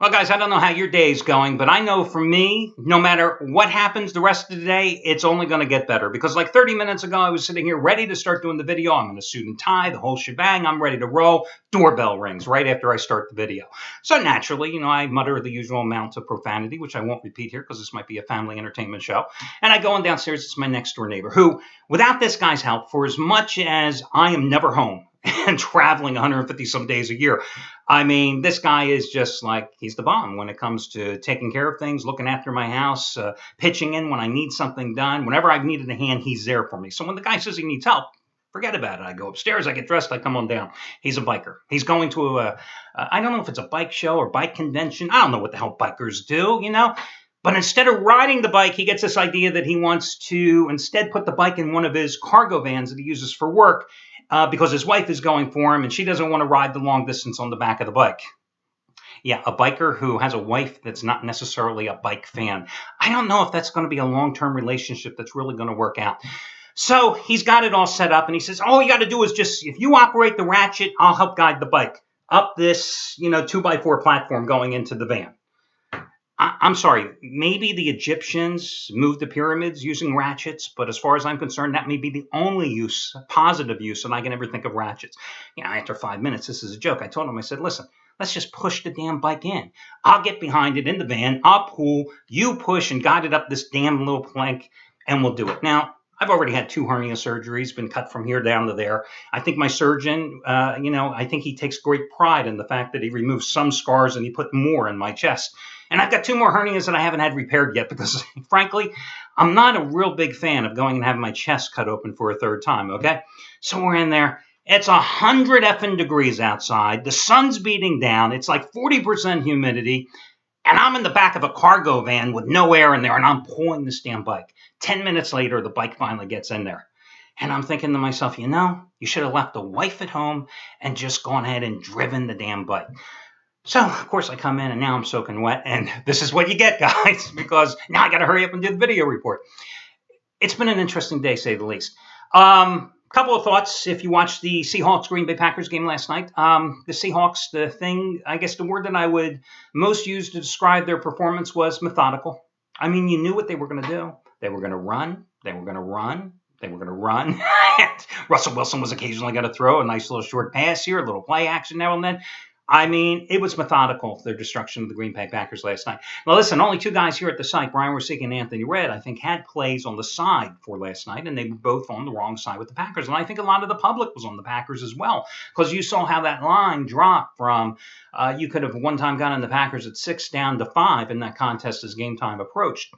Well, guys, I don't know how your day's going, but I know for me, no matter what happens the rest of the day, it's only going to get better. Because like 30 minutes ago, I was sitting here ready to start doing the video. I'm in a suit and tie, the whole shebang. I'm ready to roll. Doorbell rings right after I start the video. So naturally, I mutter the usual amount of profanity, which I won't repeat here because this might be a family entertainment show. And I go on downstairs. It's my next door neighbor who, without this guy's help, for as much as I am never home, and traveling 150 some days a year. I mean, this guy is just like, he's the bomb when it comes to taking care of things, looking after my house, pitching in when I need something done. Whenever I've needed a hand, he's there for me. So when the guy says he needs help, forget about it. I go upstairs, I get dressed, I come on down. He's a biker. He's going to I don't know if it's a bike show or bike convention. I don't know what the hell bikers do, But instead of riding the bike, he gets this idea that he wants to instead put the bike in one of his cargo vans that he uses for work, because his wife is going for him and she doesn't want to ride the long distance on the back of the bike. Yeah, a biker who has a wife that's not necessarily a bike fan. I don't know if that's going to be a long-term relationship that's really going to work out. So he's got it all set up and he says, all you got to do is just, if you operate the ratchet, I'll help guide the bike up this, 2x4 platform going into the van. I'm sorry, maybe the Egyptians moved the pyramids using ratchets, but as far as I'm concerned, that may be the only positive use that I can ever think of ratchets. After 5 minutes, this is a joke. I told him, I said, listen, let's just push the damn bike in. I'll get behind it in the van, I'll pull, you push and guide it up this damn little plank, and we'll do it. Now, I've already had 2 hernia surgeries, been cut from here down to there. I think my surgeon, I think he takes great pride in the fact that he removed some scars and he put more in my chest. And I've got 2 more hernias that I haven't had repaired yet because, frankly, I'm not a real big fan of going and having my chest cut open for a 3rd time, okay? So we're in there. It's 100 effing degrees outside. The sun's beating down. It's like 40% humidity. And I'm in the back of a cargo van with no air in there, and I'm pulling this damn bike. 10 minutes later, the bike finally gets in there. And I'm thinking to myself, you should have left the wife at home and just gone ahead and driven the damn bike. So, of course, I come in, and now I'm soaking wet, and this is what you get, guys, because now I got to hurry up and do the video report. It's been an interesting day, say the least. Couple of thoughts. If you watched the Seahawks-Green Bay Packers game last night, the Seahawks, I guess the word that I would most use to describe their performance was methodical. I mean, you knew what they were going to do. They were going to run. They were going to run. They were going to run. Russell Wilson was occasionally going to throw a nice little short pass here, a little play action now and then. I mean, it was methodical, their destruction of the Green Bay Packers last night. Now, listen, only 2 guys here at the site, Brian Rosick and Anthony Red, I think had plays on the side for last night, and they were both on the wrong side with the Packers. And I think a lot of the public was on the Packers as well, because you saw how that line dropped from, you could have one time gotten the Packers at 6 down to 5 in that contest as game time approached.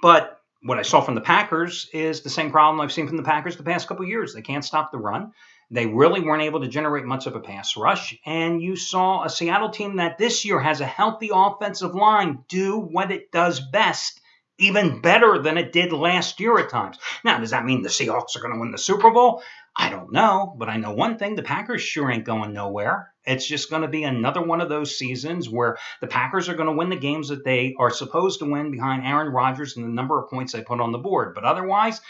But what I saw from the Packers is the same problem I've seen from the Packers the past couple of years. They can't stop the run. They really weren't able to generate much of a pass rush, and you saw a Seattle team that this year has a healthy offensive line do what it does best, even better than it did last year at times. Now, does that mean the Seahawks are going to win the Super Bowl? I don't know, but I know one thing, the Packers sure ain't going nowhere. It's just going to be another one of those seasons where the Packers are going to win the games that they are supposed to win behind Aaron Rodgers and the number of points they put on the board. But otherwise,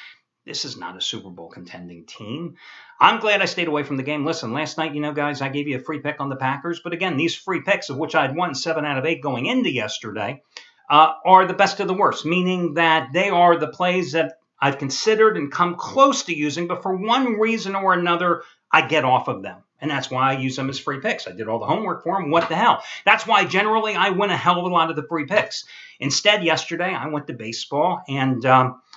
this is not a Super Bowl contending team. I'm glad I stayed away from the game. Listen, last night, guys, I gave you a free pick on the Packers. But again, these free picks, of which I'd won 7 out of 8 going into yesterday, are the best of the worst, meaning that they are the plays that I've considered and come close to using, but for one reason or another, I get off of them. And that's why I use them as free picks. I did all the homework for them. What the hell? That's why generally I win a hell of a lot of the free picks. Instead, yesterday, I went to baseball and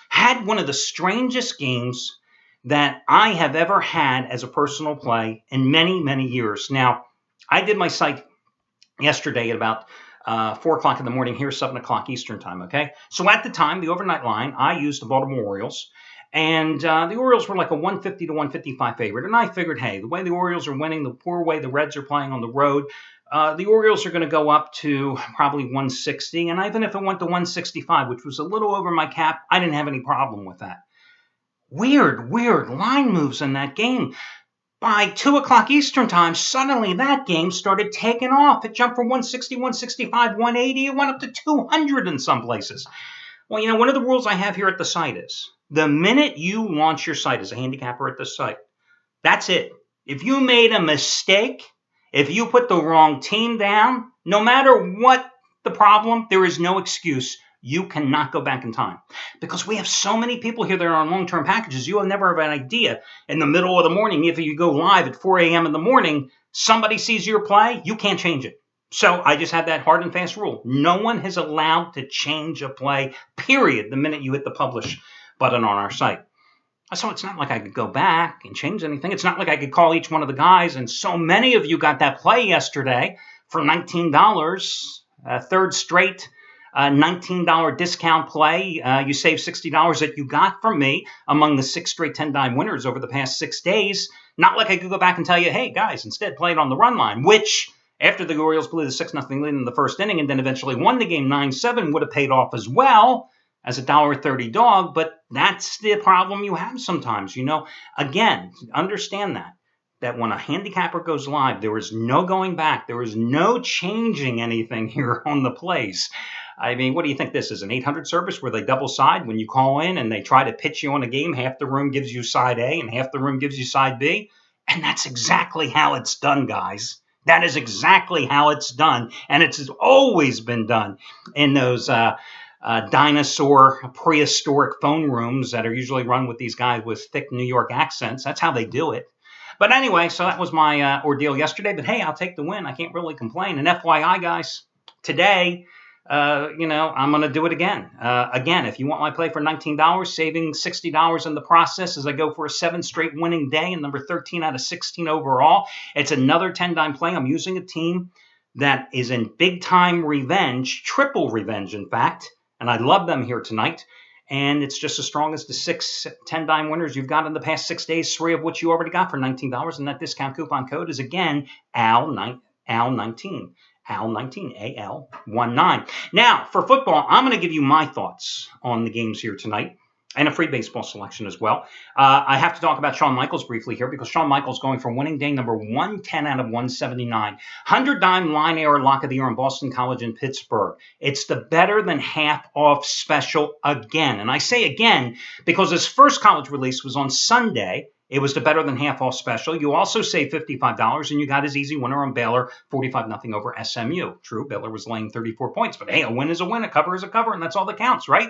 had one of the strangest games that I have ever had as a personal play in many, many years. Now, I did my site yesterday at about 4 o'clock in the morning here, 7 o'clock Eastern time, okay? So at the time, the overnight line, I used the Baltimore Orioles. And the Orioles were like a 150 to 155 favorite. And I figured, hey, the way the Orioles are winning, the poor way the Reds are playing on the road, the Orioles are going to go up to probably 160. And even if it went to 165, which was a little over my cap, I didn't have any problem with that. Weird line moves in that game. By 2 o'clock Eastern time, suddenly that game started taking off. It jumped from 160, 165, 180. It went up to 200 in some places. Well, one of the rules I have here at the site is the minute you launch your site as a handicapper at the site, that's it. If you made a mistake, if you put the wrong team down, no matter what the problem, there is no excuse. You cannot go back in time because we have so many people here that are on long-term packages. You will never have an idea in the middle of the morning. If you go live at 4 a.m. in the morning, somebody sees your play, you can't change it. So I just had that hard and fast rule. No one is allowed to change a play, period, the minute you hit the publish button on our site. So it's not like I could go back and change anything. It's not like I could call each one of the guys. And so many of you got that play yesterday for $19, third straight $19 discount play. You saved $60 that you got from me among the 6 straight 10-dime winners over the past 6 days. Not like I could go back and tell you, hey, guys, instead play it on the run line, which after the Orioles blew the 6-0 lead in the first inning and then eventually won the game 9-7 would have paid off as well as a $1.30 dog. But that's the problem you have sometimes. Again, understand that when a handicapper goes live, there is no going back. There is no changing anything here on the plays. I mean, what do you think this is, an 800 service where they double side when you call in and they try to pitch you on a game? Half the room gives you side A and half the room gives you side B. And that's exactly how it's done, guys. That is exactly how it's done. And it's always been done in those dinosaur prehistoric phone rooms that are usually run with these guys with thick New York accents. That's how they do it. But anyway, so that was my ordeal yesterday. But hey, I'll take the win. I can't really complain. And FYI, guys, today, I'm going to do it again. Again, if you want my play for $19, saving $60 in the process as I go for a 7 straight winning day and number 13 out of 16 overall. It's another 10-dime play. I'm using a team that is in big-time revenge, triple revenge, in fact. And I love them here tonight. And it's just as strong as the 6 10-dime winners you've got in the past 6 days, 3 of which you already got for $19. And that discount coupon code is, again, AL19. AL19, AL19. Now, for football, I'm going to give you my thoughts on the games here tonight and a free baseball selection as well. I have to talk about Shawn Michaels briefly here because Shawn Michaels going for winning day number 110 out of 179. 100-dime line error lock of the year in Boston College in Pittsburgh. It's the better than half off special again. And I say again because his first college release was on Sunday. It was the better than half off special. You also saved $55, and you got his easy winner on Baylor, 45-0 over SMU. True, Baylor was laying 34 points, but hey, a win is a win, a cover is a cover, and that's all that counts, right?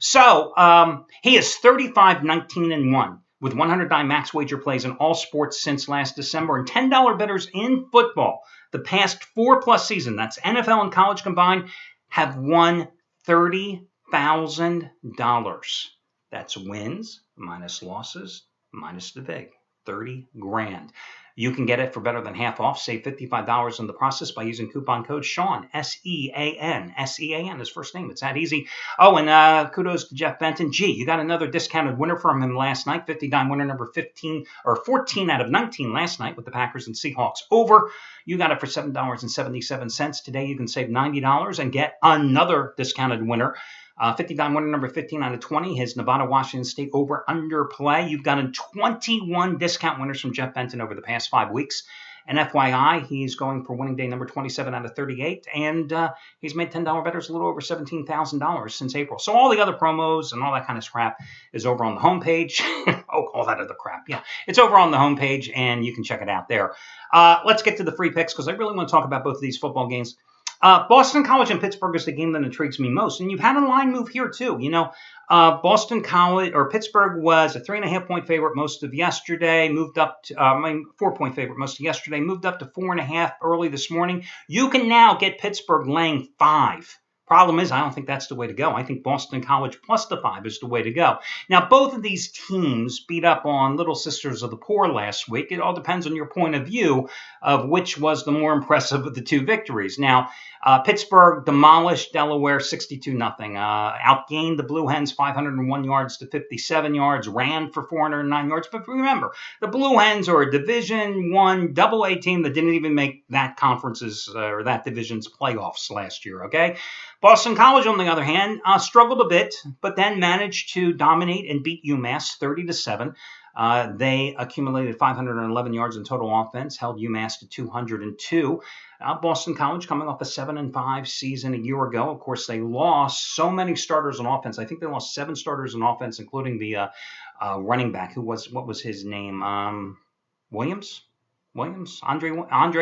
So he is 35-19-1 with 100-dime max wager plays in all sports since last December, and $10 bettors in football the past 4+ seasons, that's NFL and college combined, have won $30,000. That's wins minus losses minus the vig, 30 grand. You can get it for better than half off. Save $55 in the process by using coupon code Sean, S-E-A-N. S-E-A-N, his first name. It's that easy. Oh, and kudos to Jeff Benton. Gee, you got another discounted winner from him last night. 50-dime winner number 14 out of 19 last night with the Packers and Seahawks over. You got it for $7.77. Today you can save $90 and get another discounted winner. 50-dime winner number 15 out of 20, his Nevada-Washington State over-under play. You've gotten 21 discount winners from Jeff Benton over the past 5 weeks. And FYI, he's going for winning day number 27 out of 38, and he's made $10 bettors a little over $17,000 since April. So all the other promos and all that kind of crap is over on the homepage. All that other crap. Yeah, it's over on the homepage, and you can check it out there. Let's get to the free picks because I really want to talk about both of these football games. Boston College and Pittsburgh is the game that intrigues me most. And you've had a line move here, too. Boston College or Pittsburgh was a 3.5-point favorite most of yesterday, moved up to 4-point favorite most of yesterday, moved up to 4.5 early this morning. You can now get Pittsburgh laying 5. Problem is, I don't think that's the way to go. I think Boston College plus the 5 is the way to go. Now, both of these teams beat up on Little Sisters of the Poor last week. It all depends on your point of view of which was the more impressive of the 2 victories. Now, Pittsburgh demolished Delaware 62-0. Outgained the Blue Hens 501 yards to 57 yards. Ran for 409 yards. But remember, the Blue Hens are a Division I AA team that didn't even make that conference's or that division's playoffs last year. Okay. Boston College, on the other hand, struggled a bit, but then managed to dominate and beat UMass 30-7. They accumulated 511 yards in total offense, held UMass to 202. Boston College coming off a 7-5 season a year ago. Of course, they lost so many starters on offense. I think they lost 7 starters on offense, including the running back. What was his name? Andre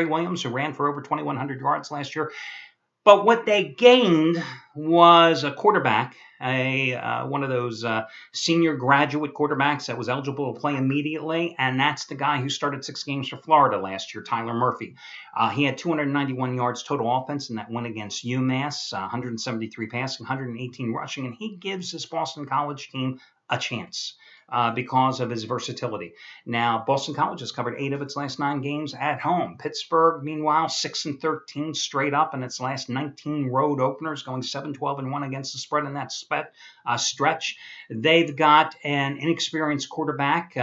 Williams, who ran for over 2,100 yards last year. But what they gained was a quarterback, one of those senior graduate quarterbacks that was eligible to play immediately, and that's the guy who started 6 games for Florida last year, Tyler Murphy. He had 291 yards total offense in that win against UMass, 173 passing, 118 rushing, and he gives this Boston College team a chance. Because of his versatility. Now, Boston College has covered 8 of its last 9 games at home. Pittsburgh, meanwhile, 6-13 straight up in its last 19 road openers, going 7-12-1 against the spread in that stretch. They've got an inexperienced quarterback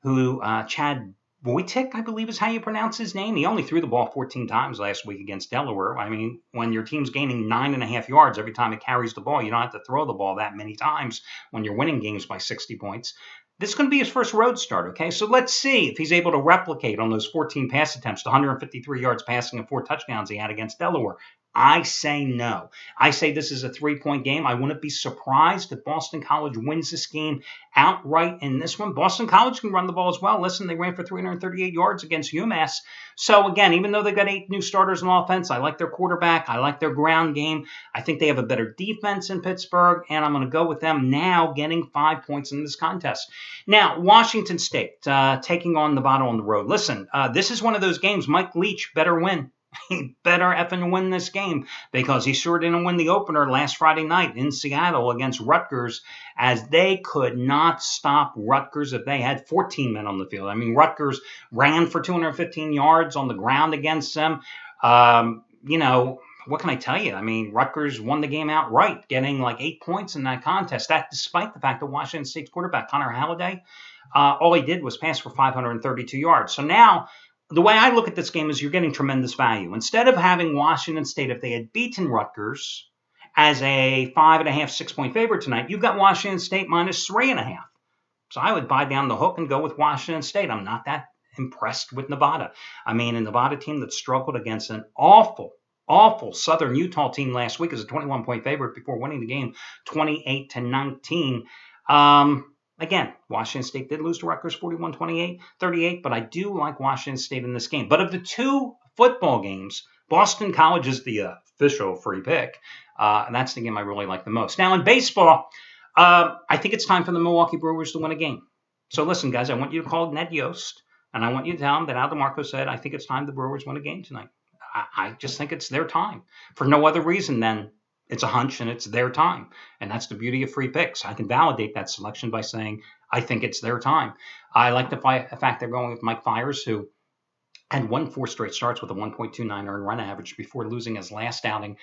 who Chad Wojcik, I believe is how you pronounce his name. He only threw the ball 14 times last week against Delaware. I mean, when your team's gaining 9.5 yards every time it carries the ball, you don't have to throw the ball that many times when you're winning games by 60 points. This is going to be his first road start, okay? So let's see if he's able to replicate on those 14 pass attempts, the 153 yards passing and 4 touchdowns he had against Delaware. I say no. I say this is a 3-point game. I wouldn't be surprised if Boston College wins this game outright in this one. Boston College can run the ball as well. Listen, they ran for 338 yards against UMass. So again, even though they've got 8 new starters on offense, I like their quarterback. I like their ground game. I think they have a better defense in Pittsburgh, and I'm going to go with them now getting 5 points in this contest. Now, Washington State taking on Nevada on the road. Listen, this is one of those games Mike Leach better win. He better effing win this game because he sure didn't win the opener last Friday night in Seattle against Rutgers, as they could not stop Rutgers if they had 14 men on the field. I mean, Rutgers ran for 215 yards on the ground against them. What can I tell you? I mean, Rutgers won the game outright, getting like 8 points in that contest. That despite the fact that Washington State's quarterback, Connor Halliday, all he did was pass for 532 yards. So now, the way I look at this game is you're getting tremendous value. Instead of having Washington State, if they had beaten Rutgers as a 5.5, 6-point favorite tonight, you've got Washington State minus 3.5. So I would buy down the hook and go with Washington State. I'm not that impressed with Nevada. I mean, a Nevada team that struggled against an awful Southern Utah team last week as a 21-point favorite before winning the game 28-19. Again, Washington State did lose to Rutgers 41-38, but I do like Washington State in this game. But of the 2 football games, Boston College is the official free pick. And that's the game I really like the most. Now, in baseball, I think it's time for the Milwaukee Brewers to win a game. So listen, guys, I want you to call Ned Yost, and I want you to tell him that Al DeMarco said, I think it's time the Brewers win a game tonight. I just think it's their time for no other reason than it's a hunch and it's their time. And that's the beauty of free picks. I can validate that selection by saying, I think it's their time. I like the fact they're going with Mike Fiers, who had won 4 straight starts with a 1.29 earned run average before losing his last outing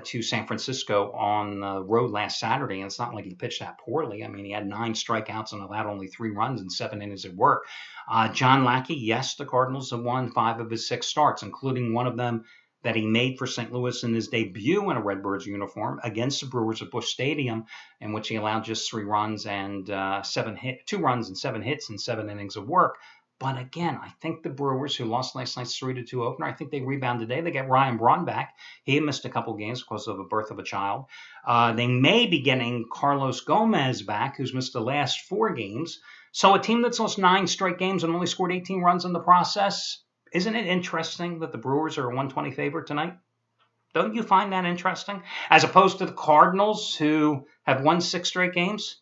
to San Francisco on the road last Saturday. And it's not like he pitched that poorly. I mean, he had 9 strikeouts and allowed only 3 runs in 7 innings at work. John Lackey, yes, the Cardinals have won 5 of his 6 starts, including one of them that he made for St. Louis in his debut in a Redbirds uniform against the Brewers at Busch Stadium, in which he allowed just 3 runs and 2 runs and 7 hits in 7 innings of work. But again, I think the Brewers, who lost last night's 3-2 opener, I think they rebound today. They get Ryan Braun back. He had missed a couple games because of the birth of a child. They may be getting Carlos Gomez back, who's missed the last 4 games. So a team that's lost 9 straight games and only scored 18 runs in the process. Isn't it interesting that the Brewers are a 120 favorite tonight? Don't you find that interesting? As opposed to the Cardinals, who have won 6 straight games?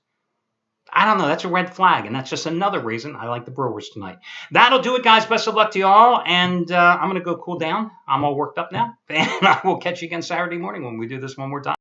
I don't know. That's a red flag, and that's just another reason I like the Brewers tonight. That'll do it, guys. Best of luck to you all, and I'm going to go cool down. I'm all worked up now, and I will catch you again Saturday morning when we do this one more time.